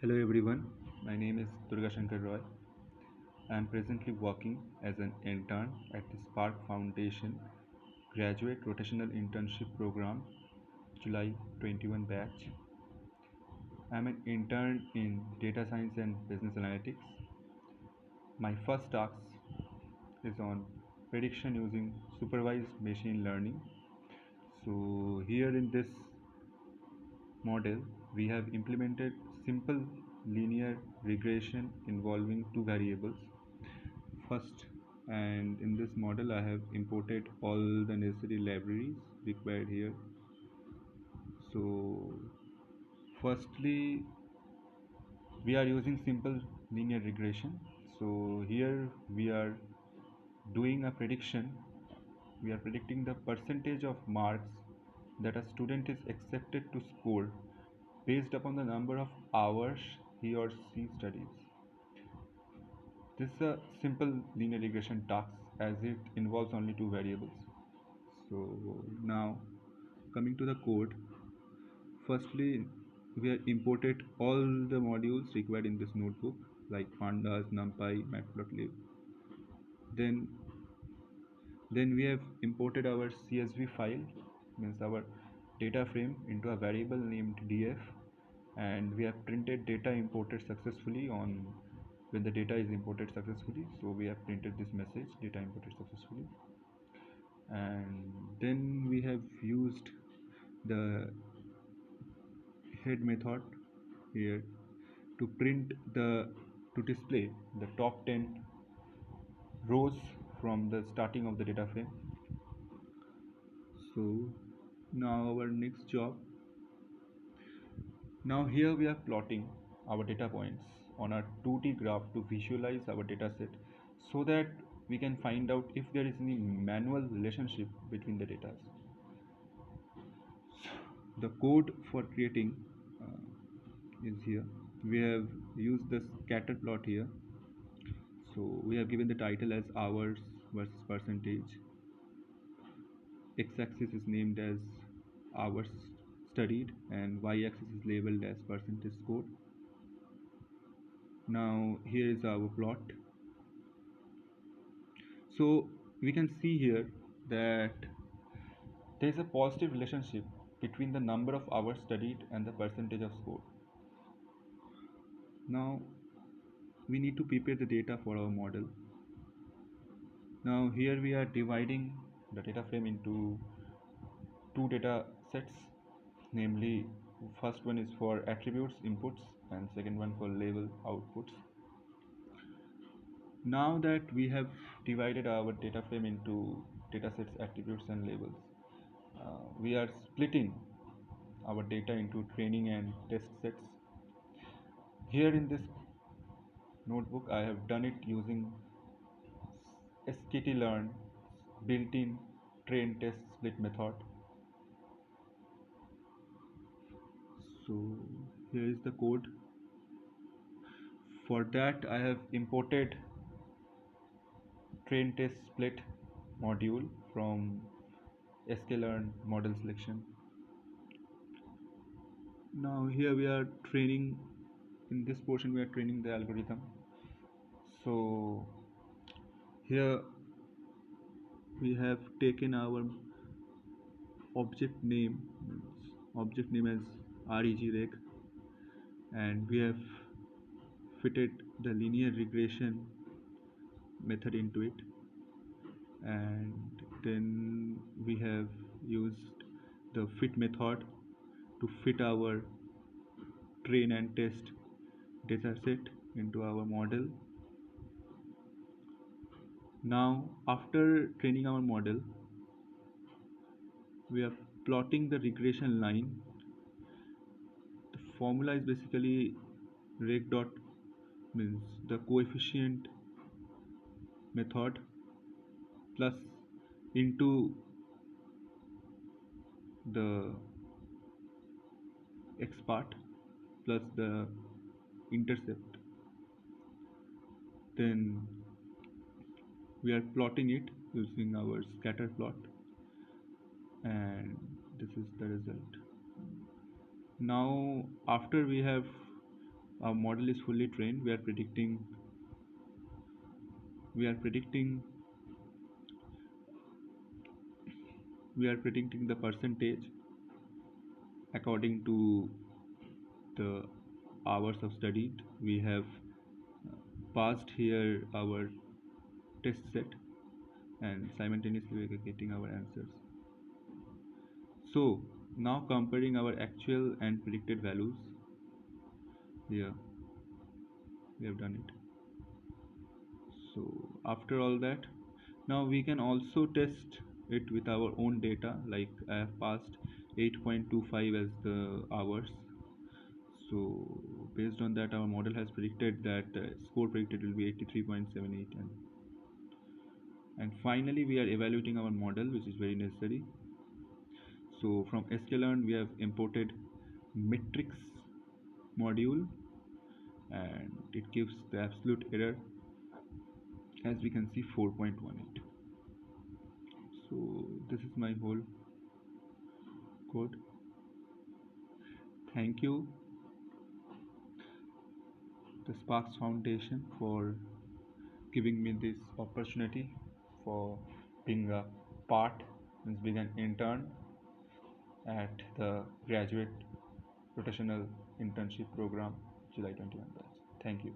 Hello everyone, my name is Durga Shankar Roy. I am presently working as an intern at the Spark Foundation Graduate Rotational Internship Program, July 21 batch. I am an intern in data science and business analytics. My first task is on prediction using supervised machine learning. So here in this model, we have implemented simple linear regression involving two variables first, and in this model I have imported all the necessary libraries required here. So firstly, we are using simple linear regression. So here we are doing a prediction. We are predicting the percentage of marks that a student is accepted to score based upon the number of hours he or she studies. This is a simple linear regression task as it involves only two variables. So now coming to the code, firstly we have imported all the modules required in this notebook like pandas, numpy, matplotlib. Then then we have imported our CSV file, means our data frame, into a variable named df, and we have printed data imported successfully on when the data is imported successfully. So we have printed this message, data imported successfully. And then we have used the head method here to print the to display the top 10 rows from the starting of the data frame. So now our next job, now here we are plotting our data points on a 2D graph to visualize our data set so that we can find out if there is any manual relationship between the data. The code for creating is here. We have used the scatter plot here. So we have given the title as hours versus percentage. X-axis is named as hours studied and y-axis is labeled as percentage scored. Now here is our plot. So we can see here that there is a positive relationship between the number of hours studied and the percentage of score. Now we need to prepare the data for our model. Now here we are dividing the data frame into two data sets, namely first one is for attributes inputs and second one for label outputs. Now that we have divided our data frame into data sets, attributes and labels, we are splitting our data into training and test sets. Here in this notebook I have done it using sklearn built-in train test split method. So here is the code. For that I have imported train test split module from sklearn model selection. Now here we are training, in this portion we are training the algorithm. So here we have taken our object name as regreg, and we have fitted the linear regression method into it, and then we have used the fit method to fit our train and test dataset into our model. Now after training our model, we are plotting the regression line. The formula is basically reg dot, means the coefficient method, plus into the x part plus the intercept. Then we are plotting it using our scatter plot, and this is the result. Now after we have our model is fully trained. We are predicting we are predicting the percentage according to the hours of studied. We have passed here our test set, and simultaneously we are getting our answers. So now comparing our actual and predicted values, here we have done it. So after all that, now we can also test it with our own data. Like I have passed 8.25 as the hours. So based on that, our model has predicted that score predicted will be 83.78, and finally we are evaluating our model, which is very necessary. So from sklearn we have imported matrix module, and it gives the absolute error, as we can see, 4.18. So this is my whole code. Thank you, the Sparks Foundation, for giving me this opportunity for being a part, means being an intern at the graduate rotational internship program July 21 batch. Thank you.